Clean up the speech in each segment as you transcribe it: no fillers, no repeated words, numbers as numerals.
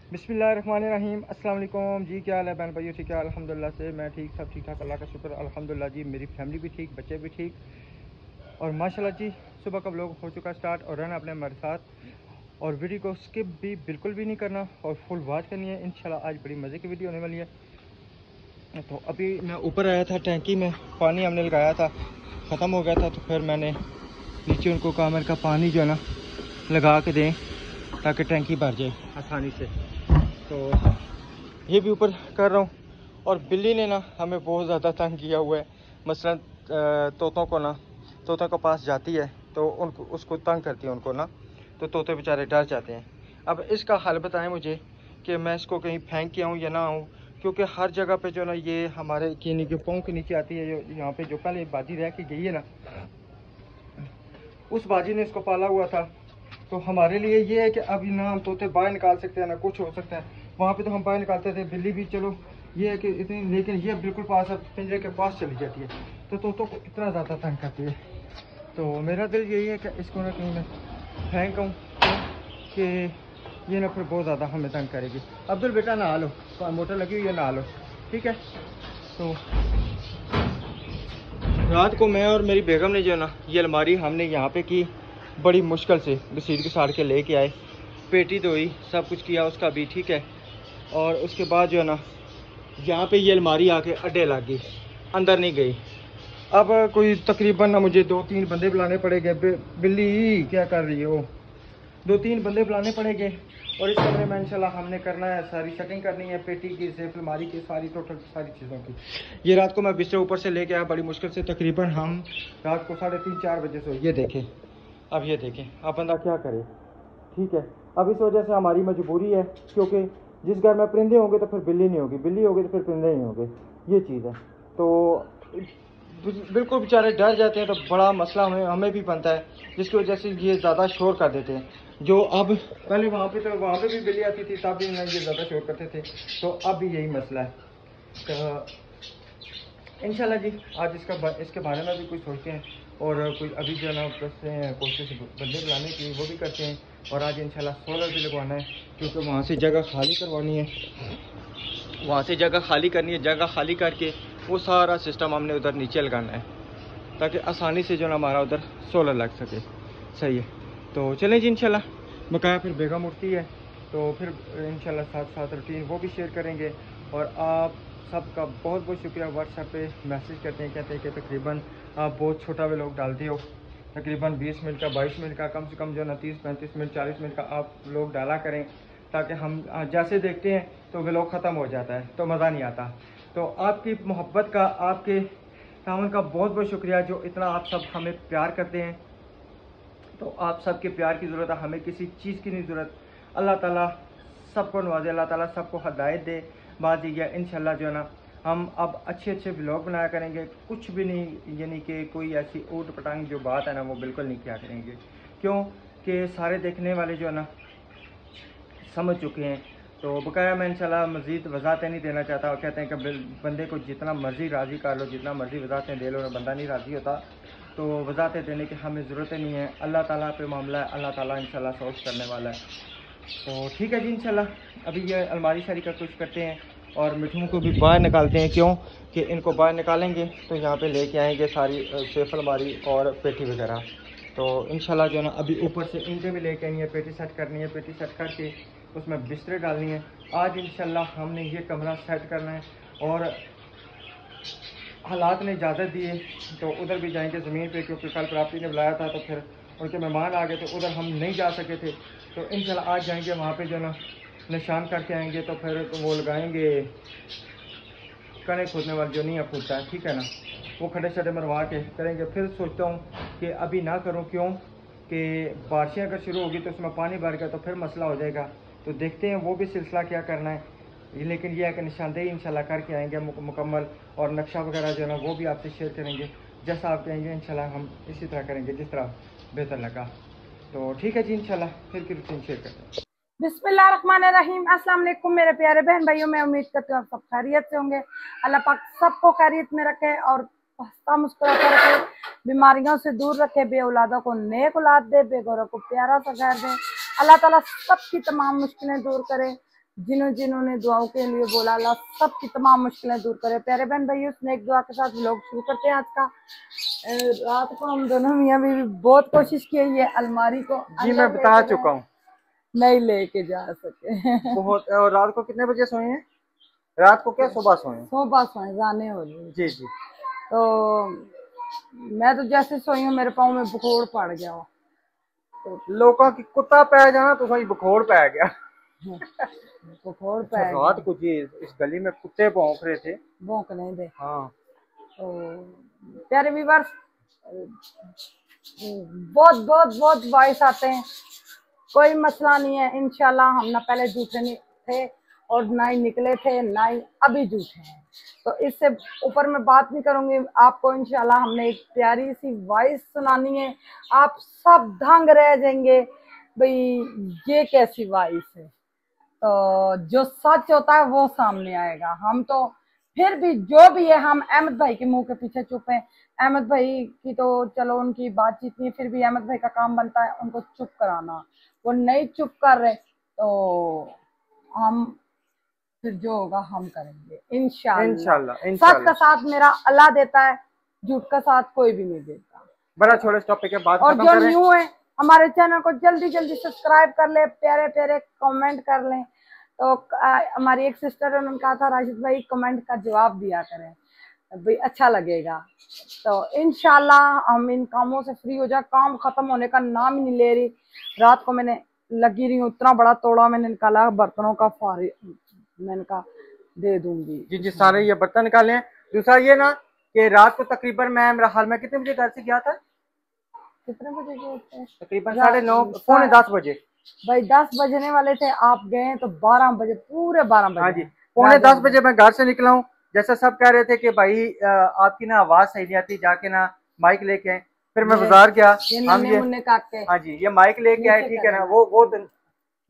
बिस्मिल्लाहिर्रहमानिर्रहीम। अस्सलाम वालेकुम जी। क्या हाल है बहन भाइयों? ठीक है अल्हम्दुलिल्लाह से मैं ठीक, सब ठीक ठाक, अल्लाह का शुक्र अल्हम्दुलिल्लाह जी। मेरी फैमिली भी ठीक, बच्चे भी ठीक और माशाल्लाह जी। सुबह का व्लॉग हो चुका स्टार्ट और रहना अपने हमारे साथ और वीडियो को स्किप भी बिल्कुल भी नहीं करना और फुल वॉच करनी है। इंशाल्लाह आज बड़ी मज़े की वीडियो होने वाली है। तो अभी मैं ऊपर आया था, टैंकी में पानी हमने लगाया था, ख़त्म हो गया था, तो फिर मैंने नीचे उनको कहा मेरे का पानी जो है ना लगा के दें ताकि टैंकी भर जाए आसानी से। तो ये भी ऊपर कर रहा हूँ। और बिल्ली ने ना हमें बहुत ज़्यादा तंग किया हुआ है। मसलन तोतों को ना, तोतों के पास जाती है तो उनको उसको तंग करती है उनको ना, तो तोते बेचारे डर जाते हैं। अब इसका हल बताएं मुझे कि मैं इसको कहीं फेंक के आऊँ या ना आऊँ, क्योंकि हर जगह पे जो ना ये हमारे कीनी के पाँव के नीचे आती है। जो यहाँ पे जो पहले बाजी रह के गई है ना, उस बाजी ने इसको पाला हुआ था। तो हमारे लिए ये है कि अभी ना हम तोते बाहर निकाल सकते हैं ना कुछ हो सकता है। वहाँ पे तो हम बाहर निकालते थे, बिल्ली भी चलो ये है कि इतनी, लेकिन ये बिल्कुल पास अब पिंजरे के पास चली जाती है तो तोतों को इतना ज़्यादा तंग करती है। तो मेरा दिल यही है कि इसको ना कहीं मैं फेंक आऊँ कि ये ना फिर बहुत ज़्यादा हमें तंग करेगी। अब्दुल बेटा नहा लो, मोटर लगी हुई है, नहा लो, ठीक है। तो रात को मैं और मेरी बेगम ने जो है ना ये अलमारी हमने यहाँ पे की, बड़ी मुश्किल से घसीट घसाट के लेके आए, पेटी धोई, सब कुछ किया उसका भी, ठीक है। और उसके बाद जो है ना यहाँ पे ये अलमारी आके अड्डे लग गई, अंदर नहीं गई। अब कोई तकरीबन ना मुझे 2-3 बंदे बुलाने पड़ेंगे। बिल्ली क्या कर रही हो? 2-3 बंदे बुलाने पड़ेंगे और इस कमरे में इंशाल्लाह हमने करना है, सारी सेटिंग करनी है, पेटी की, सेफ अलमारी की, सारी टोटल सारी चीज़ों की। ये रात को मैं बिस्तर ऊपर से लेके आया बड़ी मुश्किल से, तकरीबन हम रात को 3:30-4 बजे से ये देखें। अब ये देखें अब बंदा क्या करे, ठीक है। अब इस वजह से हमारी मजबूरी है, क्योंकि जिस घर में परिंदे होंगे तो फिर बिल्ली नहीं होगी, बिल्ली होगी तो फिर परिंदे नहीं होंगे, ये चीज़ है। तो बिल्कुल बेचारे डर जाते हैं, तो बड़ा मसला हमें भी बनता है, जिसकी वजह से ये ज़्यादा शोर कर देते हैं। जो अब पहले वहाँ पे भी बिल्ली आती थी, तब भी ना ये ज़्यादा शोर करते थे, तो अब भी यही मसला है। तो इंशाल्लाह जी आज इसके बारे में भी कुछ सोचते हैं और कोई अभी जो है ना करते हैं कोशिश बंदे बुलाने की, वो भी करते हैं। और आज इंशाल्लाह सोलर भी लगवाना है, क्योंकि वहाँ से जगह खाली करवानी है, वहाँ से जगह खाली करनी है। जगह खाली करके वो सारा सिस्टम हमने उधर नीचे लगाना है, ताकि आसानी से जो ना हमारा उधर सोलर लग सके। सही है। तो चलें जी इंशाल्लाह। बकाया फिर बेगम उठती है तो फिर इंशाल्लाह साथ साथ रूटीन वो भी शेयर करेंगे। और आप सबका बहुत बहुत शुक्रिया, व्हाट्सएप पे मैसेज करते हैं, कहते हैं कि तकरीबन आप बहुत छोटा व्लॉग डालते हो, तकरीबन 20 मिनट का, 22 मिनट का, कम से कम जो है ना 30-35 मिनट, 40 मिनट का आप लोग डाला करें, ताकि हम जैसे देखते हैं तो व्लॉग ख़त्म हो जाता है तो मज़ा नहीं आता। तो आपकी मोहब्बत का, आपके तावन का बहुत बहुत शुक्रिया, जो इतना आप सब हमें प्यार करते हैं। तो आप सबके प्यार की ज़रूरत है, हमें किसी चीज़ की नहीं ज़रूरत। अल्लाह ताला सबको नवाजे, अल्लाह ताला सबको हदायत दे। बात ये है इंशाल्लाह जो है ना हम अब अच्छे अच्छे व्लॉग बनाया करेंगे, कुछ भी नहीं, यानी कि कोई ऐसी ऊट पटांग जो बात है ना वो बिल्कुल नहीं किया करेंगे, क्यों कि सारे देखने वाले जो है ना समझ चुके हैं। तो बकाया मैं इंशाल्लाह मज़ीद वजाहतें नहीं देना चाहता। और कहते हैं कि बंदे को जितना मर्ज़ी राज़ी कर लो, जितना मर्ज़ी वजाहतें दे लो, बंदा नहीं राज़ी होता, तो वजाहतें देने की हमें ज़रूरत नहीं है। अल्लाह ताला पे मामला है, अल्लाह ताला इंशाल्लाह सॉल्व करने वाला है। तो ठीक है जी इंशाल्लाह। अभी ये अलमारी सारी का कुछ करते हैं और मिठुओं को भी बाहर निकालते हैं, क्यों कि इनको बाहर निकालेंगे तो यहाँ पे लेके आएंगे सारी सेफ अलमारी और पेटी वगैरह। तो इंशाल्लाह जो है ना अभी ऊपर से ईंटें भी लेके आनी है, पेटी सेट करनी है, पेटी सेट करके उसमें बिस्तरे डालनी है। आज इंशाल्लाह हमने ये कमरा सेट करना है और हालात ने इजाज़त दी है तो उधर भी जाएंगे ज़मीन पे, क्योंकि कल प्राप्ति ने बुलाया था तो फिर उनके मेहमान आ गए तो उधर हम नहीं जा सके थे। तो इंशाल्लाह आज जाएंगे वहाँ पे जो ना निशान करके आएंगे, तो फिर तो वो लगाएंगे कने खोदने वाले जो नहीं फूटता है, ठीक है ना, वो खड़े शड़े मरवा के करेंगे। फिर सोचता हूँ कि अभी ना करूँ, क्यों कि बारिशें अगर शुरू होगी तो उसमें पानी भर गया तो फिर मसला हो जाएगा। तो देखते हैं वो भी सिलसिला क्या करना है, लेकिन यह है कि निशानदेही इंशाल्लाह करके आएंगे मुकम्मल, और नक्शा वगैरह जो है ना वो भी आपसे शेयर करेंगे। जैसा आप कहेंगे इंशाल्लाह हम इसी तरह करेंगे जिस तरह बेहतर लगा। तो ठीक है जी इंशाल्लाह फिर की रूटीन शेयर करते हैं। बिस्मिल्लाहिर्रहमानिर्रहीम। अस्सलाम वालेकुम मेरे प्यारे बहन भाइयों, मैं उम्मीद करती हूँ आप सब खैरियत से होंगे। अल्लाह पाक सबको खैरियत में रखे और हंसता मुस्कुराता रखे, बीमारियों से दूर रखे, बे औलादों को नेक औलाद दे, बेघरों को प्यारा सा घर दे। अल्लाह ताला सबकी तमाम मुश्किलें दूर करे, जिन्होंने दुआओं के लिए बोला, अल्लाह सबकी तमाम मुश्किलें दूर करे। प्यारे बहन भाइयों, उसने एक दुआ के साथ व्लॉग शुरू करते हैं आज का। रात को हम दोनों मियां बीवी बहुत कोशिश की है ये अलमारी को जी मैं बता चुका हूँ, नहीं लेके जा सके। बहुत। और रात को कितने बजे सोए हैं? रात को क्या सुबह सोए? सुबह सोए, जाने हो रही। जी जी। तो मैं तो जैसे सोई हूँ मेरे पाँव में बुखार पड़ गया हो। तो लोगों की कुत्ता पै जाना तो सही बुखार पै गया। बुखार पै गया। रात को जी इस गली में कुत्ते भौंक रहे थे। भौंकने दे। हाँ। तो प्यारे व्यूअर्स, बहुत बहुत बहुत वॉइस आते हैं, कोई मसला नहीं है। इंशाल्लाह हम ना पहले झूठे नहीं थे और ना ही निकले थे, ना ही अभी झूठे हैं। तो इससे ऊपर मैं बात नहीं करूंगी। आपको इंशाल्लाह हमने एक प्यारी सी वॉइस सुनानी है, आप सब दंग रह जाएंगे भाई ये कैसी वॉइस है। तो जो सच होता है वो सामने आएगा। हम तो फिर भी जो भी है, हम अहमद भाई के मुंह के पीछे चुप हैं। अहमद भाई की तो चलो उनकी बातचीत नहीं, फिर भी अहमद भाई का काम बनता है उनको चुप कराना। वो नहीं चुप कर रहे तो हम फिर जो होगा हम करेंगे इंशाल्लाह। सच का साथ मेरा अल्लाह देता है, झूठ का साथ कोई भी नहीं देता। बड़ा छोटे टॉपिक के बाद और जो न्यू है हमारे चैनल को जल्दी जल्दी सब्सक्राइब कर ले, प्यारे प्यारे कमेंट कर लें। तो हमारी एक सिस्टर है, उन्होंने कहा था राशिद भाई कमेंट का जवाब दिया करें भाई, अच्छा लगेगा। तो इंशाल्लाह हम इन कामों से फ्री हो जाए। काम खत्म होने का नाम ही नहीं ले रही। रात को मैंने लगी रही हूँ, इतना बड़ा तोड़ा मैंने निकाला बर्तनों का, फारी मैंने कहा दे दूंगी। जी जी, सारे ये बर्तन निकाले हैं। दूसरा ये ना कि रात को तकरीबन मैं मेरा हाल में कितने बजे घर से गया था? कितने बजे गए? तकरीबन 9:30 पौने 10 बजे। भाई 10 बजने वाले थे, आप गए तो 12 बजे, पूरे 12 बजे। हाँ जी, पौने 10 बजे मैं घर से निकला हूँ। जैसा सब कह रहे थे कि भाई आपकी ना आवाज सही नहीं आती, जाके ना माइक लेके आए। फिर मैं बाजार गया, हम ये हाँ जी ये माइक लेके आए, ठीक है ना। वो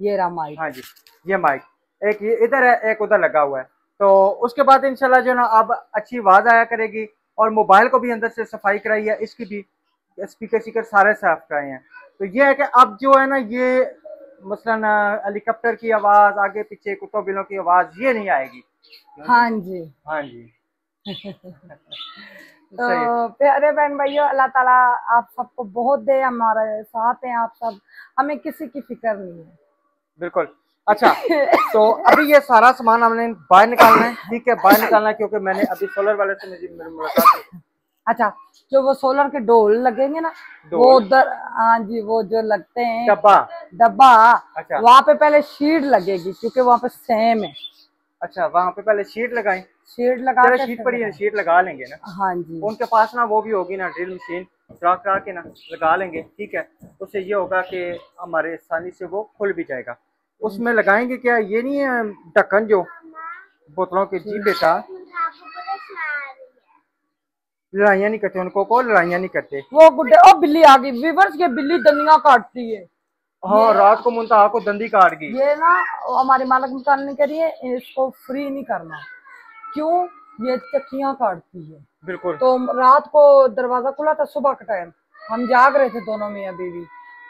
ये रहा माइक। हाँ जी ये माइक, एक ये इधर है एक उधर लगा हुआ है। तो उसके बाद इंशाल्लाह जो ना अब अच्छी आवाज आया करेगी। और मोबाइल को भी अंदर से सफाई कराई है, इसकी भी स्पीकर सारे साफ कराए हैं। तो ये है कि अब जो है ना ये मसलन हेलीकॉप्टर की आवाज, आगे पीछे कुत्तों बिलों की आवाज ये नहीं आएगी। हाँ जी हाँ जी। तो प्यारे बहन भाइयों, अल्लाह ताला आप सबको बहुत दे, हमारे साथ हैं आप सब, हमें किसी की फिक्र नहीं है। बिल्कुल। अच्छा तो अभी ये सारा सामान हमने बाहर निकालना है, ठीक है, बाहर निकालना है क्योंकि मैंने अभी सोलर वाले से मेरी मुलाकात है। अच्छा, जो वो सोलर के डोल लगेंगे ना, वो उधर, हाँ जी, वो जो लगते हैं डब्बा, अच्छा वहाँ पे पहले शीट लगेगी क्योंकि वहाँ पे सेम है। अच्छा, वहाँ पे पहले शीट लगाएं। शीट लगा, शीट पड़ी है, शीट लगा लेंगे ना। हाँ जी, उनके पास ना वो भी होगी ना ड्रिल मशीन, करा के ना लगा लेंगे, ठीक है। उससे ये होगा कि हमारे आसानी से वो खुल भी जाएगा। उसमें लगाएंगे क्या, ये नहीं है ढक्कन जो बोतलों के? जी बेटा, लड़ाइयाँ नहीं करते उनको, को लड़ाइयाँ नहीं करते वो गुड्डे। ओ बिल्ली आ गई व्यूअर्स, के बिल्ली दंदियां काटती है। हाँ, रात को मुंतहा को दंदी काट गई। ये ना हमारी मालक निकालने के लिए, इसको फ्री नहीं करना। क्यों? ये चक्कियां काटती है। बिल्कुल। तो रात को दरवाजा खुला था, सुबह का टाइम, हम जाग रहे थे दोनों मियां बीवी।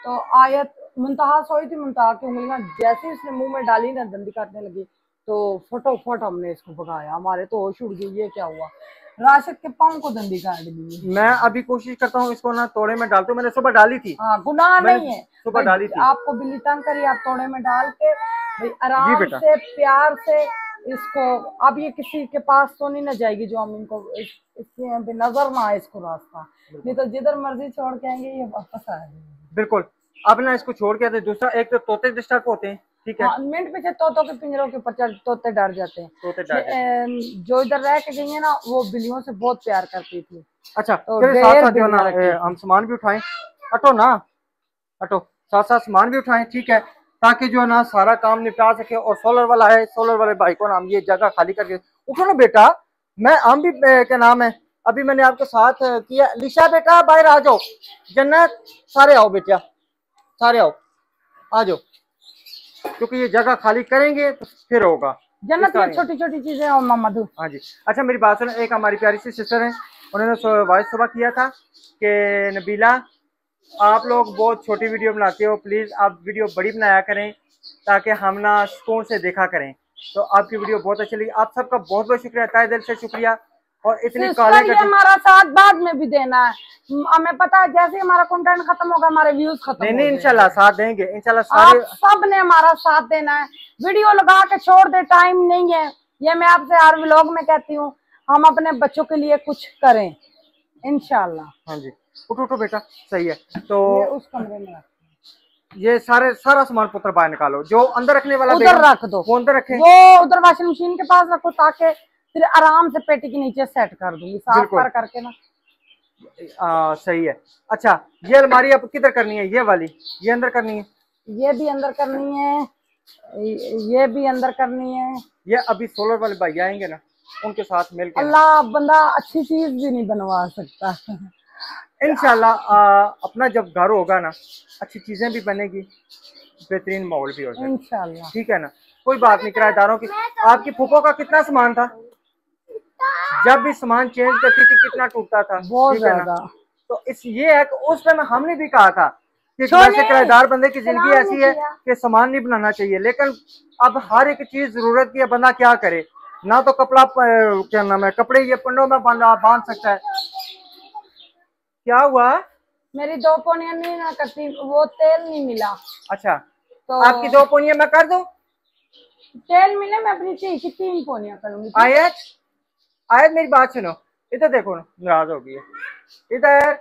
तो आयत मुंतहा सोई थी, मुंतहा की उंगलियां जैसे इसने मुंह में डाली ना, दंदी काटने लगी। तो फटोफट हमने इसको भगाया, हमारे तो होश उड़ गई, ये क्या हुआ। राशिद के पाँव को दंदी काट दी। मैं अभी कोशिश करता हूँ इसको ना तोड़े में डालते हूँ, मैंने सुबह डाली थी। हाँ, गुनाह नहीं है, सुबह डाली थी। आपको बिल्ली तंग करी, आप तोड़े में डाल के आराम से प्यार से इसको, अब ये किसी के पास तो नहीं ना जाएगी जो हम इनको इसकी नजर ना आए इसको रास्ता, नहीं तो जिधर मर्जी छोड़ के आएंगे ये वापस आ जाएंगे। बिल्कुल। अब ना इसको छोड़ के, दूसरा एक तो तोते डिस्टर्ब होते हैं, ठीक है। मिनट पीछे तोतों के पिंजरों के ऊपर तोते डर जाते हैं। तोते डर जाते हैं। जो इधर रह के गई है ना, वो बिल्लियों से बहुत प्यार करती थी। अच्छा, तो साथ साथ जो ना हम सामान भी उठाएं, अटो ना अटो, साथ साथ सामान भी उठाएं, ठीक है, ताकि जो है ना सारा काम निपटा सके। और सोलर वाला है, सोलर वाले भाई को ना हम ये जगह खाली करके उठो ना बेटा। मैं हम भी क्या नाम है, अभी मैंने आपके साथ किया। लिशा बेटा बाहर आ जाओ, जन्नत सारे आओ बेटा, सारे आओ, आ जाओ, क्योंकि ये जगह खाली करेंगे तो फिर होगा। जन्नत में छोटी छोटी चीजें और मम्मदू। हाँ जी। अच्छा मेरी बात सुनो, एक हमारी प्यारी सी सिस्टर है, उन्होंने वॉइस सुबह किया था कि नबीला आप लोग बहुत छोटी वीडियो बनाते हो, प्लीज आप वीडियो बड़ी बनाया करें। ताकि हम ना सुकून से देखा करें। तो आपकी वीडियो बहुत अच्छी लगी, आप सबका बहुत बहुत शुक्रिया, तहे दिल से शुक्रिया। और इतनी कॉलें ये हमारा साथ बाद में भी देना है, हमें पता है जैसे हमारा कंटेंट खत्म होगा हमारे व्यूज खत्म नहीं नहीं, इंशाल्लाह साथ देंगे, इंशाल्लाह सारे। आप सब ने हमारा साथ देना है, वीडियो लगा के छोड़ दे, टाइम नहीं है, ये मैं आपसे हर व्लॉग में कहती हूँ। हम अपने बच्चों के लिए कुछ करें इंशाल्लाह। हाँ जी, उठो उठो बेटा, सही है। तो ये उस कमरे में ये सारा सामान पुत्र बाहर निकालो, जो अंदर रखने वाला उधर रख दो, वो अंदर रखें, वो उधर वॉशिंग मशीन के पास रखो, ताकि फिर आराम से पेटी के नीचे सेट कर दूंगी, साफ करके ना। सही है। अच्छा, ये अलमारी अब किधर करनी है? ये वाली, ये अंदर करनी है, ये भी अंदर करनी है, ये भी अंदर करनी है। ये अभी सोलर वाले भाई आएंगे ना, उनके साथ मिलकर अल्लाह, बंदा अच्छी चीज भी नहीं बनवा सकता। इंशाल्लाह अपना जब घर होगा ना, अच्छी चीजें भी बनेगी, बेहतरीन माहौल भी होगा इंशाल्लाह, ठीक है ना। कोई बात नहीं, किराएदारों की। आपकी फूफो का कितना सामान था? जब भी सामान चेंज करती थी कितना टूटता था, बहुत ज्यादा। तो इस ये है कि उस टाइम हमने भी कहा था कि वैसे किराएदार बंदे की जिंदगी ऐसी है कि सामान नहीं बनाना चाहिए, लेकिन अब हर एक चीज जरूरत की है, बंदा क्या करे ना। तो कपड़ा क्या नाम है, कपड़े ये पंडों में बांध सकता है। क्या हुआ? मेरी 2 पोनियां नहीं ना करती, वो तेल नहीं मिला। अच्छा, तो आपकी 2 पोनियां मैं कर दूं? तेल मिले मैं अपनी 3 पोनियां करूंगी। आयत मेरी बात सुनो, इधर देखो ना, नाराज हो गई है, इधर।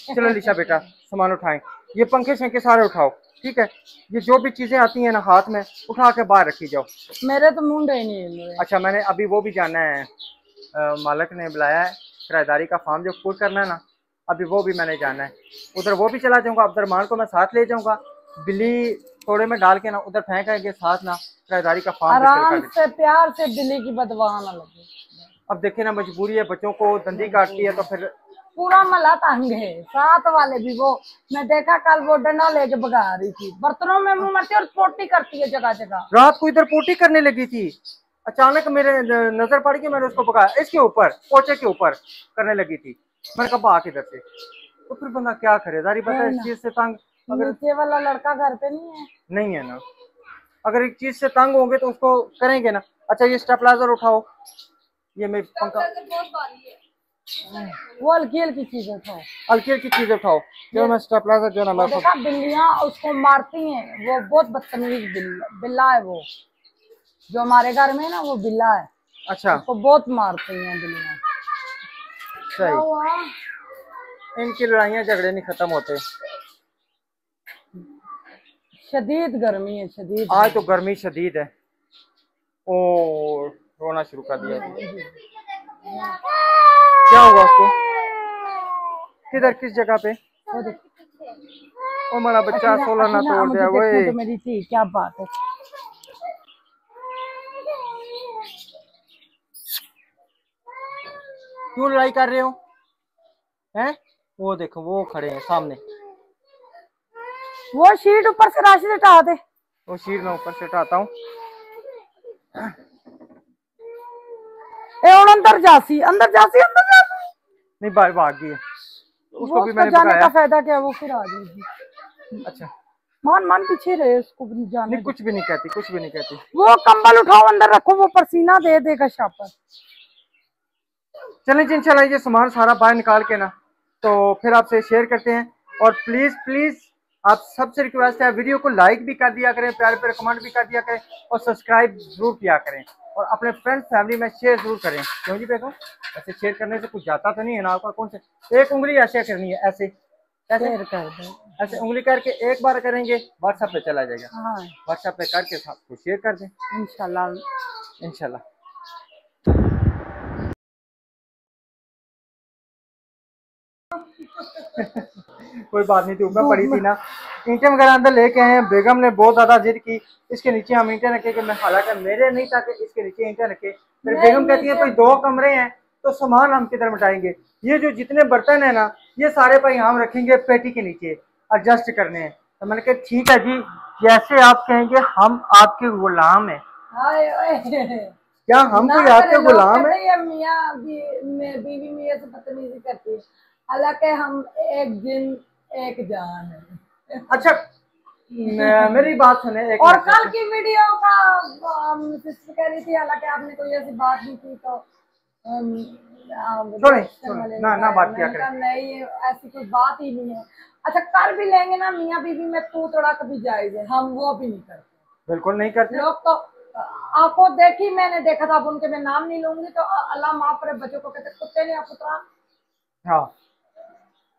चलो लिशा बेटा, सामान उठाएं, ये पंखे शंखे सारे उठाओ, ठीक है। ये जो भी चीजें आती हैं ना हाथ में, उठा के बाहर रखी जाओ। मेरे तो मुंडे ही नहीं है। अच्छा, मैंने अभी वो भी जाना है, मालिक ने बुलाया है, किराएदारी का फॉर्म जो पूरा करना है ना, अभी वो भी मैंने जाना है। उधर वो भी चला जाऊंगा, अब्दुर्रहमान को मैं साथ ले जाऊंगा, बिल्ली थोड़े में डाल के ना उधर फेंकेंगे साथ ना, किराएदारी का फॉर्म आराम से प्यार से बिल्ली की बदबू ना लगे। अब देखिए ना, मजबूरी है, बच्चों को दंदी काटती है तो फिर पूरा मला तंग है। साथ वाले भी वो मैं देखा कल, वो डंडा लेके भगा रही थी, बर्तनों में मुंह मारती और पोटी करती है जगह जगह। रात को इधर पोटी करने लगी थी, अचानक मेरे नजर पड़ गई, मैंने उसको भगाया, इसके ऊपर पोचे के ऊपर करने लगी थी। मैंने कहा भाग इधर से, तो फिर बंदा क्या करे, जारी पता है इस चीज से तंग। अगर नीचे वाला लड़का घर पे नहीं है ना, अगर एक चीज से तंग होंगे तो उसको करेंगे ना। अच्छा, ये स्टेबलाइजर उठाओ, ये मेरी पंखा, वो हल्की हल्की चीजें उठाओ, हल्की हल्की चीज उठाओ, जो मैं स्टेबलाइजर जो ना देखा बिल्लियां उसको मारती हैं, वो बहुत बदतमीज बिल्ला है वो, जो हमारे घर में ना वो बिल्ला है। अच्छा, उसको बहुत मारती हैं बिल्लियां। सही, इनकी लड़ाइयाँ झगड़े नहीं खत्म होते। शदीद गर्मी है, शदीद। आज तो गर्मी शदीद है। ओ, रोना शुरू कर दिया। क्या हुआ उसको? किधर, किस जगह पे? ओ मेरा बच्चा, सोलह ना तोड़ दिया वो। तो मेरी थी, क्या बात है। क्यों लड़ाई कर रहे हो? हैं? वो देखो, वो खड़े हैं सामने। वो शीट ऊपर से राशि हटा दे। वो शीट मैं ऊपर से हटाता हूँ। अंदर जासी, अंदर जासी, अंदर जासी। नहीं, भाग गई है, उसको भी मैंने जाने का फायदा क्या, वो फिर आ जाएगी। अच्छा, मान पीछे रहे, उसको भी जाने। कुछ भी नहीं कहती, कुछ भी नहीं कहती। वो कंबल उठाओ, अंदर रखो, वो पसीना दे देगा शापर। चलें जी, इंशाल्लाह ये सामान सारा बाहर निकाल के ना तो फिर आपसे शेयर करते हैं। और प्लीज प्लीज आप सबसे रिक्वेस्ट है, वीडियो को लाइक भी कर दिया करें, प्यारे प्यारे कमेंट भी कर दिया करें, और सब्सक्राइब जरूर किया करें, और अपने फ्रेंड्स फैमिली में शेयर जरूर करें। क्यों जी बेगम, ऐसे शेयर करने से कुछ जाता तो नहीं है ना आपका? कौन से एक उंगली ऐसे करनी है, ऐसे शेयर कर दो, ऐसे उंगली करके एक बार करेंगे, व्हाट्सएप पे चला जाएगा। हाँ, व्हाट्सएप पे करके सबको शेयर कर दें इंशाल्लाह इंशाल्लाह। कोई बात नहीं थी, मैं पड़ी थी ना, ईंटें वगैरह अंदर लेके आए हैं। बेगम ने बहुत ज्यादा जिद की, इसके नीचे हम ईंटें रखे, कि मैं हालांकि मेरे नहीं था कि इसके नीचे ईंटें रखे। फिर बेगम कहती है भाई 2 कमरे हैं तो सामान हम किधर मिटाएंगे, ये जो जितने बर्तन है ना ये सारे भाई हम रखेंगे पेटी के नीचे, एडजस्ट करने हैं। तो मैंने कहा ठीक है जी, जैसे आप कहेंगे, हम आपके गुलाम है। क्या हम कोई आपके गुलाम है? मियाँ बीवी मियाँ से बदतमीजी करती है, हालांकि हम एक जिन एक जान है। अच्छा, मेरी बात सुने एक और मिनट। कल की वीडियो का सिस्टर कह रही थी, हालांकि आपने कोई ऐसी बात नहीं की तो छोड़े रिएक्शन वाले ना ना लगाया। बात किया मैंने करें। कहा नहीं, ऐसी कोई बात ही नहीं है। अच्छा, कर भी लेंगे ना मियाँ बीवी में तू थोड़ा कभी जायज है, हम वो भी नहीं करते। बिल्कुल नहीं करते। लोग तो आपको देखी, मैंने देखा था, अब उनके मैं नाम नहीं लूंगी तो अल्लाह माफ करे, बच्चों को कहते कुत्ते ने पुत्रा। हाँ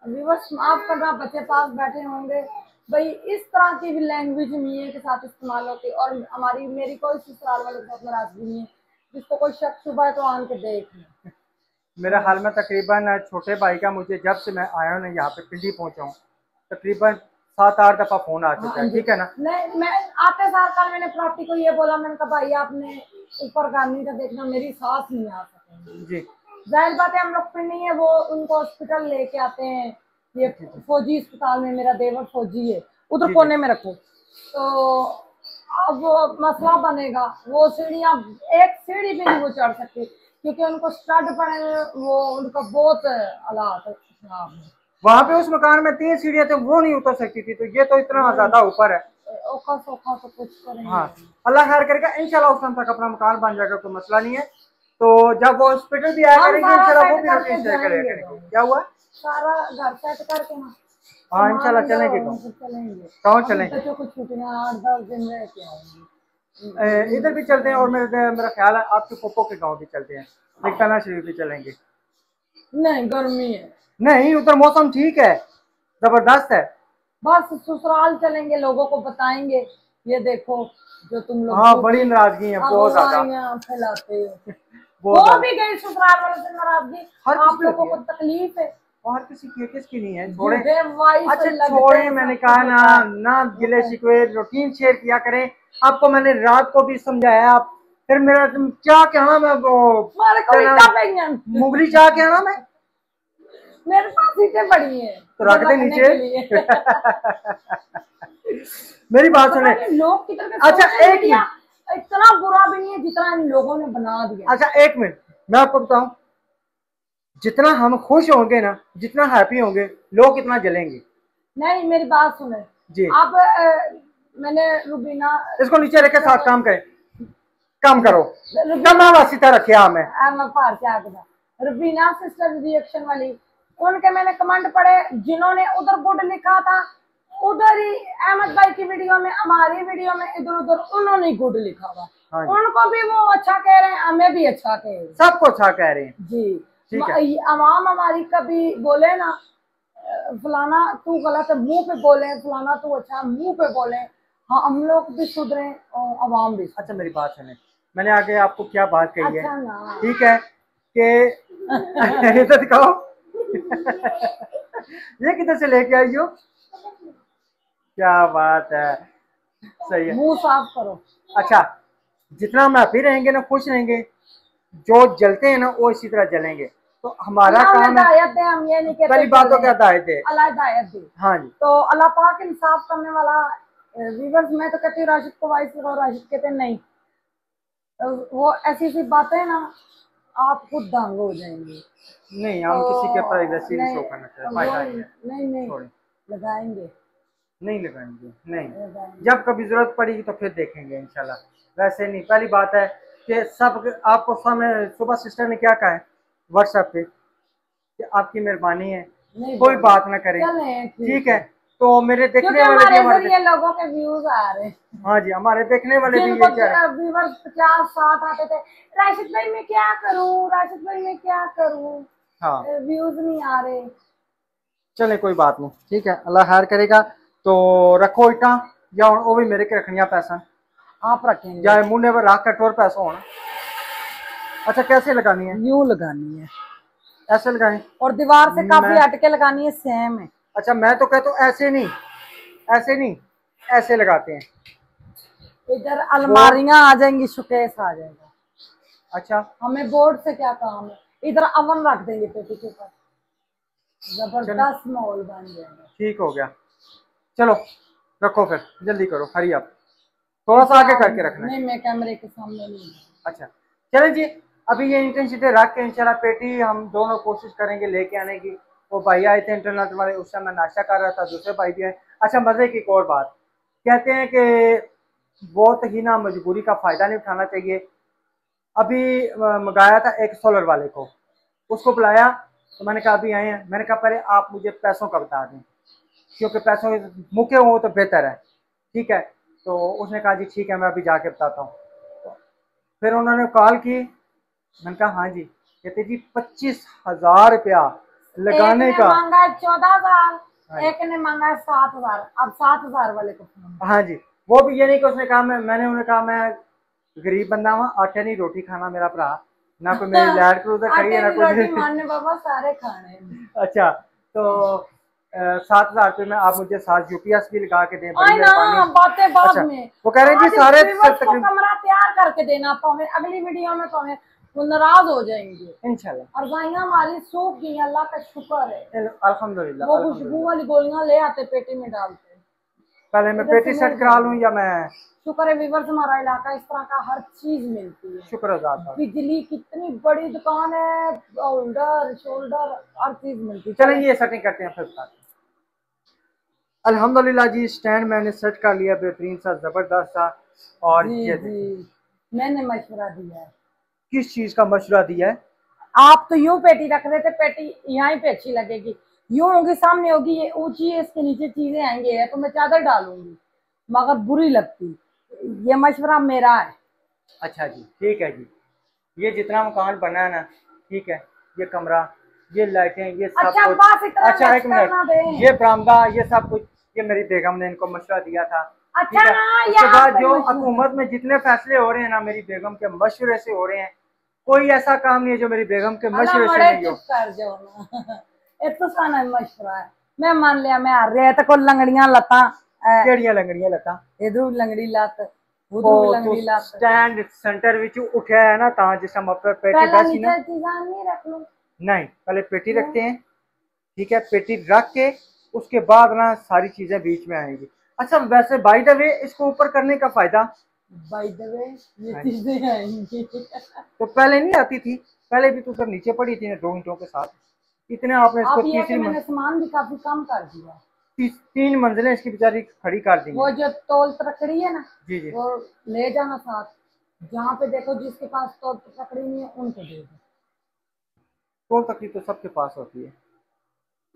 व्यूअर्स माफ करना, बच्चे पास बैठे होंगे भाई, इस तरह की भी लैंग्वेज मियाँ के साथ इस्तेमाल होती है। और हमारी मेरी कोई ससुराल वाले के साथ नाराजगी नहीं है, जिसको कोई शक शुबा है तो आन के देख लें। मेरा हाल में तकरीबन छोटे भाई का, मुझे जब से मैं आया हूँ ना यहाँ पे पिंडी पहुंचा हूँ, तकरीबन 7-8 दफा फोन आ चुका है, ठीक है ना। नहीं, मैं आते साल कल मैंने प्राप्ति को ये बोला, मैंने कहा भाई आपने ऊपर गानी का देखना, मेरी सांस नहीं आ सकेंगी जी जाहिर बात है, हम लोग पे नहीं है वो, उनको हॉस्पिटल लेके आते हैं, ये फौजी अस्पताल में, मेरा देवर फौजी है, उधर जी, कोने में रखो। तो अब वो मसला बनेगा, वो सीढ़ियाँ, एक सीढ़ी भी नहीं वो चढ़ सकती क्योंकि उनको स्टड पड़े हुए, वो उनका बहुत हालात खराब है। वहाँ पे उस मकान में 3 सीढ़ियाँ थे, वो नहीं उतर सकती थी, तो ये तो इतना ज्यादा ऊपर है। औखा सौखा तो कुछ करेंगे। हाँ अल्लाह खैर करेगा, इंशाल्लाह उस टाइम तक अपना मकान बन जाएगा, कोई मसला नहीं है। तो जब वो हॉस्पिटल भी आया हम करेंगे सारा इंशाल्लाह, वो सेट भी करके रोटी शेयर जाएंगे करेंगे। क्या हुआ? सारा घर सेट करके ना, हाँ इंशाल्लाह चलेंगे। चलेंगे। कहाँ चलेंगे? बच्चों को छुट्टियां 8-10 दिन रह के आएंगे। इधर भी चलते हैं, और मेरा ख्याल है आपके पोपो के गाँव भी चलते हैं, निकताना शरीफ भी चलेंगे। नहीं, गर्मी है। नहीं उधर मौसम ठीक है, जबरदस्त है। बस ससुराल चलेंगे, लोगों को बताएंगे ये देखो जो तुम लोग हाँ बड़ी नाराजगी है, बहुत ज्यादा फैलाते हो। बहुत वो भी गई ससुराल वालों से नाराजगी, हर आप किसी लोगों की को है। तकलीफ है। और किसी की किसकी नहीं है, छोड़े। बेवफाई से अच्छा लगते छोड़े, हैं, मैंने सब कहा कुछ ना होता है। ना गिले शिकवे रूटीन शेयर किया करें। आपको मैंने रात को भी समझाया, आप फिर मेरा तुम क्या कहना, मैं वो हमारे को क्या इतना नाम, पेंगन मुगली चाह कहना मैं, मेरे पास सीटें पड़ी हैं तो रख दे रखने नीचे। के लिए। मेरी बात सुने। पता नहीं लोग किधर के, अच्छा सोशल एक मीडिया मिनट, इतना बुरा भी नहीं है जितना इन लोगों ने बना दिया। अच्छा एक मिनट, मैं आपको बताऊं, जितना हम खुश होंगे ना, जितना हैप्पी होंगे, लोग कितना जलेंगे। नहीं, मेरी बात सुने जी आप, मैंने रुबीना, इसको नीचे रखे, साथ काम करें, काम करो, रुबीना कमा वासिता रखे हमें। रुबीना सिस्टर रिएक्शन वाली, उनके मैंने कमेंट पढ़े, जिन्होंने उधर गुड लिखा था, उधर ही अहमद भाई की वीडियो में, हमारी वीडियो में, इधर उधर उन्होंने गुड लिखा हुआ। हाँ उनको भी वो अच्छा कह रहे हैं, हमें भी अच्छा कह रहे हैं। सबको अच्छा कह रहे हैं। जी ठीक है। अवाम हमारी कभी बोले ना फलाना तू गलत है मुंह पे बोले, फलाना तू अच्छा मुंह पे बोले, हाँ हम लोग भी सुधरे और अवाम भी। अच्छा मेरी बात सुने, मैंने आगे आपको क्या बात कही अच्छा है, ना, ठीक है कि इधर दिखाओ ये किधर से लेके आई हो, क्या बात है, सही है। मुंह साफ करो। अच्छा जितना हम हैप्पी रहेंगे ना, खुश रहेंगे, जो जलते हैं ना वो इसी तरह जलेंगे। तो हमारा अल्लाह काम है, हिदायत दे, हम ये नहीं कहते पहली बात तो क्या हिदायत है, अल्लाह हिदायत दे। हाँ जी। तो अल्लाह पाक इंसाफ करने वाला। व्यूअर्स मैं तो कहती हूँ राशिद को वाइस लगाओ, राशिद कहते नहीं, वो ऐसी सी बातें ना आप खुद दंग हो जाएंगे। नहीं हम किसी के ऊपर एग्रेसिव नहीं, शो करना चाहिए, फायदा नहीं है। नहीं छोड़े, लगाएंगे, नहीं लगाएंगे, नहीं, लगाएंगे। जब कभी जरूरत पड़ेगी तो फिर देखेंगे इंशाल्लाह। वैसे नहीं, पहली बात है कि सब आपको सामने सुबह सिस्टर ने क्या कहा है व्हाट्सएप पे कि आपकी मेहरबानी है, कोई बात ना करें, ठीक है। तो मेरे देखने वाले भी हमारे लोगों के व्यूज आ रहे हैं। हाँ जी, हमारे देखने वाले भी जिनको ये कह रहे हैं, व्यूअर्स 50-60 आते थे, राशिद भाई मैं क्या करूं, राशिद भाई मैं क्या करूं, हाँ व्यूज नहीं आ रहे। चले कोई बात नहीं, ठीक है, अल्लाह खैर करेगा। तो रखो इटा, या वो भी मेरे के रखनिया पैसा, आप रखेंगे या मुंडे पर रख कटोर पैसा होना। अच्छा कैसे लगानी है? यूं लगानी है, ऐसे लगाएं, और दीवार से काफी हटके लगानी है, सेम है। अच्छा मैं तो कहता हूँ ऐसे नहीं, ऐसे नहीं, ऐसे लगाते हैं, इधर अलमारियां आ जाएंगी, शोकेस आ जाएगा। अच्छा हमें बोर्ड से क्या काम है, इधर अवन रख देंगे पेटी के ऊपर, जबरदस्त माहौल बन जाएगा। ठीक हो गया, चलो रखो फिर, जल्दी करो, हरी आप थोड़ा सा आगे करके रखना। नहीं मैं कैमरे के सामने नहीं। अच्छा चलें जी, अभी ये इंटेंसिटी रख के इंशाल्लाह पेटी हम दोनों कोशिश करेंगे लेके आने की। वो भाई आए थे इंटरनेट वाले, उस समय मैं नाश्ता कर रहा था, दूसरे भाई भी आए। अच्छा मजे की एक और बात कहते हैं कि बहुत ही ना मजबूरी का फ़ायदा नहीं उठाना चाहिए। अभी मंगाया था एक सोलर वाले को, उसको बुलाया तो मैंने कहा अभी आए हैं, मैंने कहा पहले आप मुझे पैसों का बता दें, क्योंकि पैसों मुके हो तो बेहतर है, ठीक है। तो उसने कहा जी ठीक है, मैं अभी जाके बताता हूँ। फिर उन्होंने कॉल की, मैंने कहा हाँ जी। कहते जी 25,000 रुपया लगाने का। मांगा है 14,000, हाँ एक ने मांगा है 7,000। अब 7,000 वाले को फोन। हाँ जी, वो भी ये नहीं कि उसने कहा मैंने उन्हें कहा मैं गरीब बंदा हूँ, आटे नहीं रोटी खाना मेरा भरा, ना कोई मेरी लैंड क्रूजर खड़ी है ना रोटी कुछ। मारने बाबा सारे खाने हैं। अच्छा, तो 7,000 रुपये में आप मुझे साथ यूपीएस भी लगा के दें, बड़ी आई ना मेहरबानी। बातें बाद अच्छा, में। वो कह रहे हैं आज जी सारे व्यूअर्स को कमरा तैयार करके देना, तो हमें अगली वीडियो में तो हमें वो नाराज हो जाएंगे इंशाल्लाह। और गाइयां हमारी सूख गई, अल्लाह का शुक्र है। अल्हम्दुलिल्लाह। वो खुशबू वाली गोलियां ले आते पेटी में डालते। पहले मैं पेटी सेट करा लूँ या मैं। शुक्र है व्यूअर्स, हमारा इलाका इस तरह का हर चीज मिलती है। शुक्र अदा। बिजली कितनी बड़ी दुकान है, होल्डर शोल्डर हर चीज मिलती है। चलें ये सेटिंग करते हैं फिर बताते हैं। अल्हम्दुलिल्लाह जी, स्टैंड मैंने सेट कर लिया, बेहतरीन सा, जबरदस्त सा। और जी ये जी, मैंने मशवरा दिया है। किस चीज का मशवरा दिया है? आप तो यूं पेटी रख रहे थे, पेटी यहाँ पे अच्छी लगेगी, यूं होगी सामने होगी, ये ऊंची है, इसके नीचे चीजें आएंगे तो मैं चादर डालूंगी मगर बुरी लगती। ये मशवरा मेरा है। अच्छा जी, ठीक है जी। ये जितना मकान बना है ना, ठीक है, ये कमरा, ये लाइटें, ये सब अच्छा, कुछ। बस इतना अच्छा एक करना मिनट, दें। ये बरामदा, ये सब कुछ, ये मेरी बेगम ने इनको मशवरा दिया था। अच्छा ठीक है? ना, उसके बाद जो मशवरा। हुकूमत में जितने फैसले हो रहे हैं ना, मेरी बेगम के मशवरे से हो रहे हैं। कोई ऐसा काम नहीं है जो मेरी बेगम के मशवरे से नहीं हो। चुप कर जाओ ना। ये तो साना मशवरा है। मैं मान लिया, मैं आ रहा है तो को लंगड़ियां लता, केड़ियां लंगड़ियां लता, इधर लंगड़ी लत, उधर लंगड़ी लत। स्टैंड सेंटर विच उठा है ना, ता जिस हम पर पेटी पहला बैठी ना। नीचे चीज़ां नहीं रख लो। नहीं, पहले पेटी रखते हैं, ठीक है, पेटी रख के उसके बाद ना सारी चीजें बीच में आएंगी। अच्छा वैसे बाय द वे, इसको ऊपर करने का फायदा, बाय द वे, ये चीजें आएंगी। तो पहले नहीं आती थी, पहले भी तो सर नीचे पड़ी थी ना 2 ईंटों के साथ। इतने आपने इसको आप ये कि मैंने सामान भी काफी कम कर दिया। 3 मंजिलें इसकी बेचारी खड़ी कर दी। वो जो तौल तकड़ी है ना, जी जी, वो ले जाना साथ, जहाँ पे देखो जिसके पास तौल तकड़ी नहीं है उनको दे दो। तोल तकलीफ तो सबके पास होती है,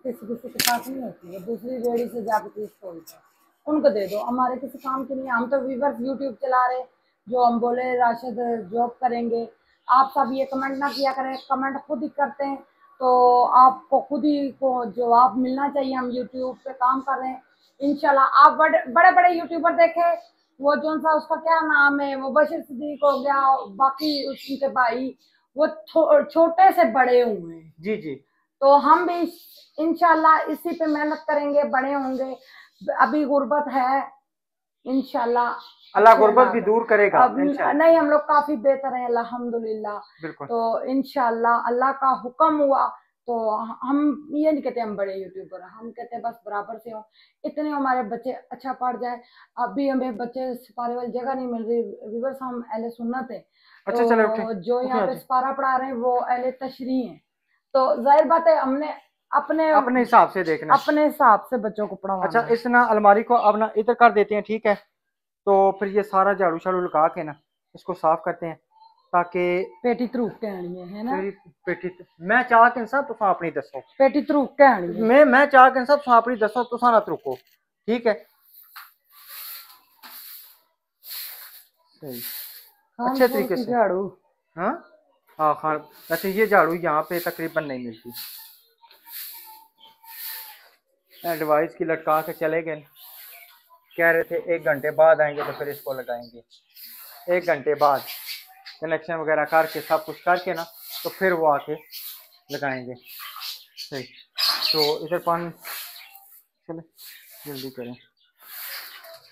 किसी किसी के पास नहीं होती है, दूसरी रेडी से जाके चीज तोलते हैं, उनको दे दो, हमारे किसी काम की नहीं है। हम तो व्यूअर्स यूट्यूब चला रहे, जो हम बोले राशिद जॉब करेंगे, आप सब ये कमेंट ना किया करें, कमेंट खुद ही करते हैं तो आपको खुद ही को जवाब मिलना चाहिए। हम यूट्यूब पे काम कर रहे हैं, इंशाल्लाह आप बड़े बड़े बड़े यूट्यूबर देखे, वो जो सा उसका क्या नाम है, वो बशीर सिद्दीक हो गया, बाकी उनके भाई, वो छोटे से बड़े हुए हैं। जी जी, तो हम भी इंशाल्लाह इसी पे मेहनत करेंगे, बड़े होंगे। अभी गुर्बत है, इंशाल्लाह अल्लाह गुर्बत भी दूर करेगा अब इंशाल्लाह। नहीं, हम लोग काफी बेहतर हैं अल्हम्दुलिल्लाह। बिल्कुल। तो इंशाल्लाह अल्लाह का हुक्म हुआ तो हम ये नहीं कहते हम बड़े यूट्यूबर हैं, हम कहते हैं बस बराबर से हो, इतने हमारे बच्चे अच्छा पढ़ जाए। अभी हमें बच्चे सिपारे वाली जगह नहीं मिल रही व्यूअर्स, हम अहले सुन्नत है, अच्छा चले तो जो यहाँ पे उठे सिपारा पढ़ा रहे हैं वो अहले तशरीह हैं, तो जाहिर बात है हमने अपने अपने हिसाब से देखना, अपने हिसाब से बच्चों को पढ़ाना। अच्छा इस ना अलमारी को अब ना इधर कर देते हैं, ठीक है। तो फिर ये सारा झाड़ू शाड़ू लगा के ना इसको साफ करते हैं, ताकि पेटी तरूक के आनी है ना, मेरी पेटी मैं चाह के सब तुम अपनी दसो, पेटी तरूक के आनी है। मैं चाह के सब तुम अपनी दसो, तुसा ना रुको, ठीक है। सही, अच्छे तरीके से झाड़ू। हाँ हाँ हाँ, वैसे ये झाड़ू यहाँ पे तकरीबन नहीं मिलती, डिवाइस की लटका के चले गए, कह रहे थे 1 घंटे बाद आएंगे तो फिर इसको लगाएंगे, 1 घंटे बाद कनेक्शन वगैरह करके सब कुछ करके ना तो फिर वो आके लगाएंगे। सही, तो इधर पानी, चले जल्दी करें,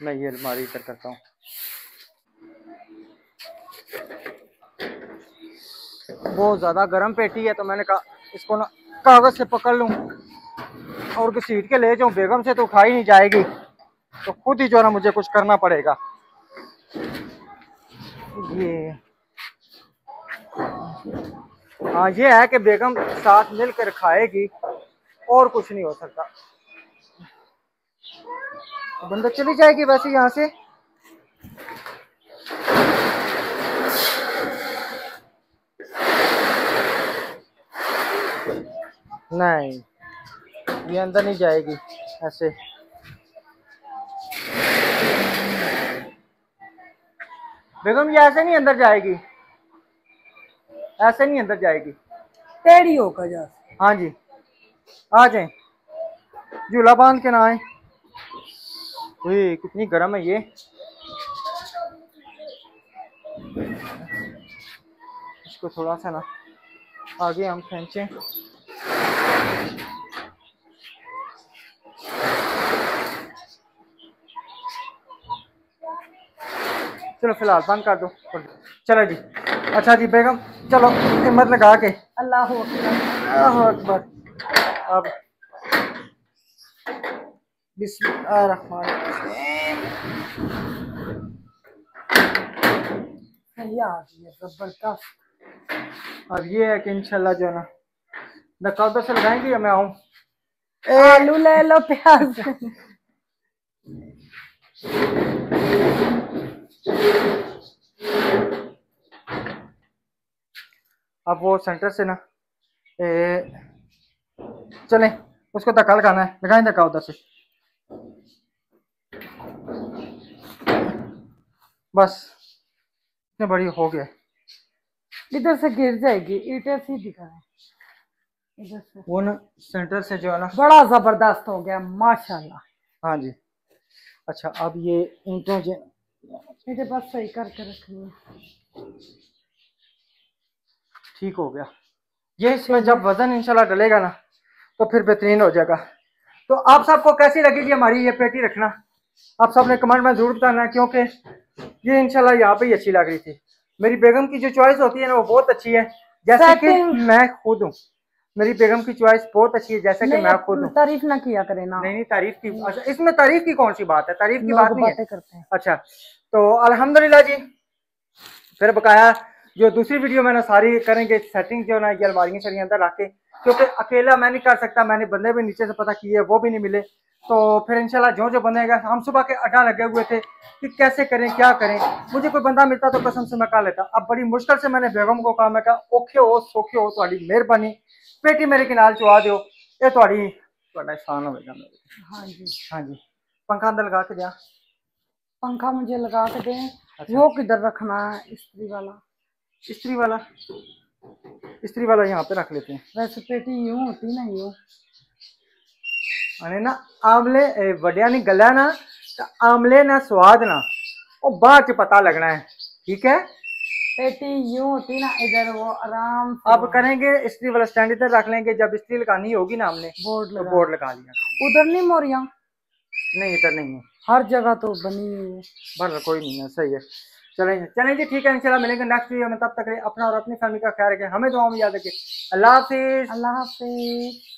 मैं ये अलमारी इधर करता हूँ। बहुत ज़्यादा गर्म पेटी है तो मैंने कहा इसको ना कागज़ से पकड़ लूँ और घसीट के ले जाऊँ, बेगम से तो उठाई नहीं जाएगी, तो खुद ही जो है ना मुझे कुछ करना पड़ेगा। ये हाँ, ये है कि बेगम साथ मिलकर खाएगी और कुछ नहीं हो सकता। बंदा चली जाएगी वैसे यहाँ से। नहीं, ये अंदर नहीं जाएगी ऐसे। बेगम ये ऐसे नहीं अंदर जाएगी, ऐसे नहीं अंदर जाएगी। टेढ़ी होकर जा। हाँ जी, आ जाए, झूला बांध के ना आए। कितनी गर्म है ये। इसको थोड़ा सा ना आगे हम खींचें। चलो फिलहाल बंद कर दो। चलो जी, अच्छा जी बेगम, चलो हिम्मत लगा के। अल्लाह अकबर। अब बिस्मिल्लाहिर्रहमानिर्रहीम। जबरदस्त। अब ये है कि इंशाल्लाह जो है ना नकाउदर से लगाएंगे या मैं आऊँ? आलू ले लो, प्याज। अब वो सेंटर से ना चलें, उसको धक्का लगाना है, लगाएं धक्का उधर से। बस इतने बड़ी हो गया। इधर से गिर जाएगी, ईंटें सी दिखा है इधर से। वो ना सेंटर से जो है ना बड़ा जबरदस्त हो गया माशाल्लाह। हाँ जी। अच्छा अब ये ईंटों जो इधर बस सही करके रखनी है। ठीक हो गया। ये इसमें जब वजन इंशाल्लाह डलेगा ना तो फिर बेहतरीन हो जाएगा। तो आप सबको कैसी लगी जी हमारी ये पेटी रखना? आप सबने कमेंट में जरूर बताना, क्योंकि ये इंशाल्लाह यहाँ पे ही अच्छी लग रही थी। मेरी बेगम की जो चॉइस होती है ना वो बहुत अच्छी है, जैसे कि मैं खुद हूँ। मेरी बेगम की चॉइस बहुत अच्छी है, जैसे कि मैं खुद हूँ। तारीफ ना किया करे ना। नहीं तारीफ की, अच्छा इसमें तारीफ की कौन सी बात है? तारीफ की बात नहीं है। करते हैं। अच्छा तो अल्हम्दुलिल्लाह जी, फिर बकाया जो दूसरी वीडियो मैंने सारी करेंगे सेटिंग जो ना ये अलमारियां शरियां अंदर रख के, क्योंकि अकेला मैं नहीं कर सकता, मैंने बंदे भी नीचे से पता किए वो भी नहीं मिले। तो फिर इंशाल्लाह जो जो बनेगा, हम सुबह के अड्डा लगे हुए थे कि कैसे करें क्या करें, मुझे कोई बंदा मिलता तो कसम से मैं कर लेता। अब बड़ी मुश्किल से मैंने बेगम को कहा, मैं कहा औखे हो सौखे हो, थोड़ी मेहरबानी पेटी मेरे किनारे चुआ दो, ये थोड़ी एहसान होगा। हाँ जी हाँ जी, पंखा अंदर लगा के दिया। पंखा मुझे लगा के दें। अच्छा। वो किधर रखना है? इस्त्री वाला। इस्त्री वाला, इस्त्री वाला यहाँ पे रख लेते हैं। वैसे पेटी यूं होती ना, यूं अने ना आमले वड्या नहीं गला ना तो आमले ना स्वाद ना वो बाद च पता लगना है, ठीक है? पेटी यूं होती ना, इधर वो आराम से। अब करेंगे इस्त्री वाला स्टैंड इधर रख लेंगे, जब इस्त्री लगानी होगी ना हमने बोर्ड लगा लिया। उधर नहीं मोरिया? नहीं इधर नहीं है, हर जगह तो बनी हुई है। बस कोई नहीं है, सही है। चलें जी, ठीक है, इंशाल्लाह मिलेंगे नेक्स्ट वीडियो में। तब तक अपना और अपनी फैमिली का ख्याल रखें, हमें दुआओं में याद रखें। अल्लाह हाफिज। अल्लाह हाफिज।